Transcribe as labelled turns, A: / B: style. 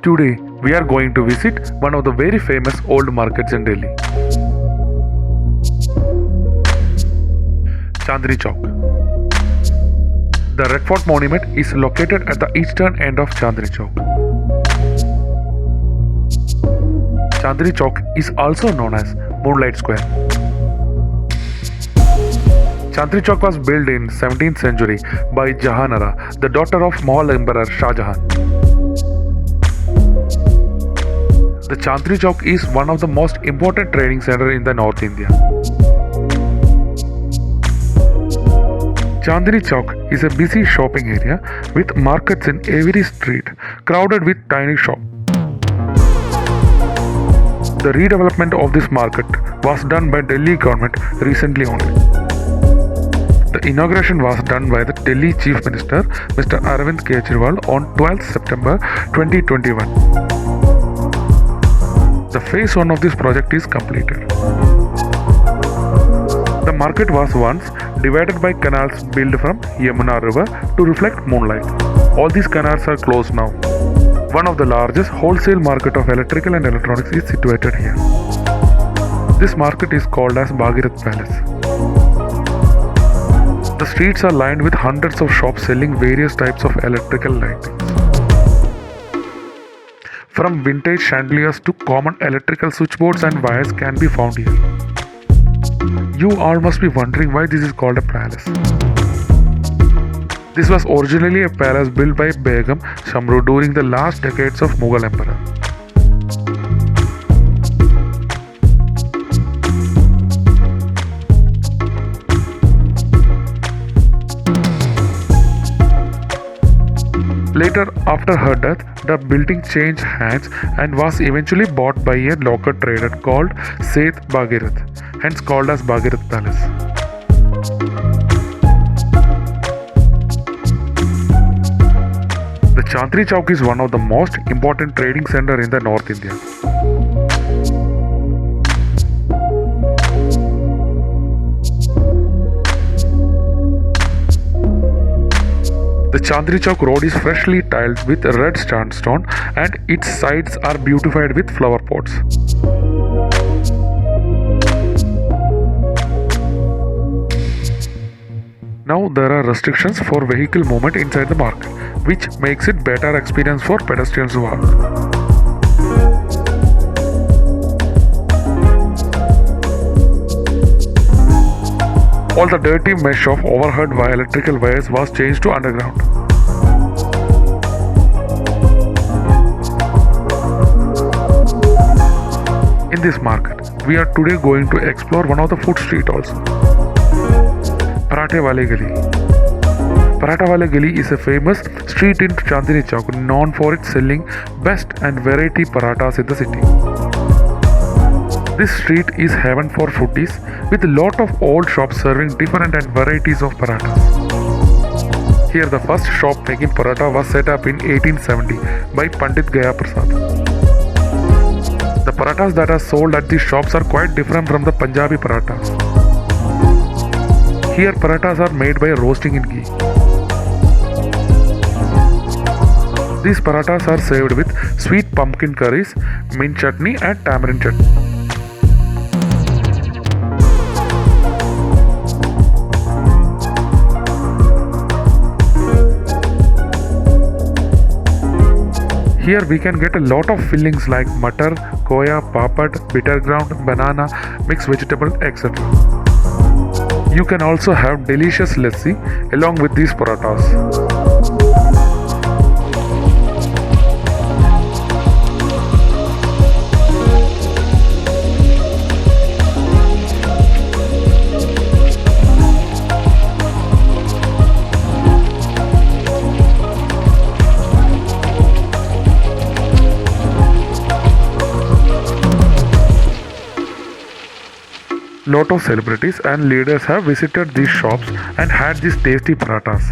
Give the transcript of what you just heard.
A: Today, we are going to visit one of the very famous old markets in Delhi, Chandni Chowk. The Red Fort Monument is located at the eastern end of Chandni Chowk. Chandni Chowk is also known as Moonlight Square. Chandni Chowk was built in 17th century by Jahanara, the daughter of Mughal Emperor Shah Jahan. The Chandni Chowk is one of the most important trading centers in the North India. Chandni Chowk is a busy shopping area with markets in every street, crowded with tiny shops. The redevelopment of this market was done by Delhi government recently only. The inauguration was done by the Delhi Chief Minister Mr. Arvind Kejriwal on 12th September 2021. The phase 1 of this project is completed. The market was once divided by canals built from Yamuna river to reflect moonlight. All these canals are closed now. One of the largest wholesale market of electrical and electronics is situated here. This market is called as Bhagirath Palace. The streets are lined with hundreds of shops selling various types of electrical lightings. From vintage chandeliers to common electrical switchboards and wires can be found here. You all must be wondering why this is called a palace. This was originally a palace built by Begum Shamru during the last decades of Mughal Emperor. Later, after her death, the building changed hands and was eventually bought by a local trader called Seth Bhagirath, hence called as Bhagirath Palace. The Chandni Chowk is one of the most important trading centers in the North India. The Chandni Chowk road is freshly tiled with red sandstone and its sides are beautified with flower pots. Now there are restrictions for vehicle movement inside the market, which makes it better experience for pedestrians who walk. All the dirty mesh of overhead electrical wires was changed to underground. In this market, we are today going to explore one of the food street also. Parathe Wale Gali. Paratha Wale Gali is a famous street in Chandni Chowk known for its selling best and variety parathas in the city. This street is heaven for foodies with a lot of old shops serving different and varieties of parathas. Here the first shop making paratha was set up in 1870 by Pandit Gaya Prasad. The parathas that are sold at these shops are quite different from the Punjabi parathas. Here parathas are made by roasting in ghee. These parathas are served with sweet pumpkin curries, mint chutney and tamarind chutney. Here we can get a lot of fillings like matar, koya, papad, bitter ground, banana, mixed vegetable, etc. You can also have delicious lassi along with these parathas. Lot of celebrities and leaders have visited these shops and had these tasty parathas.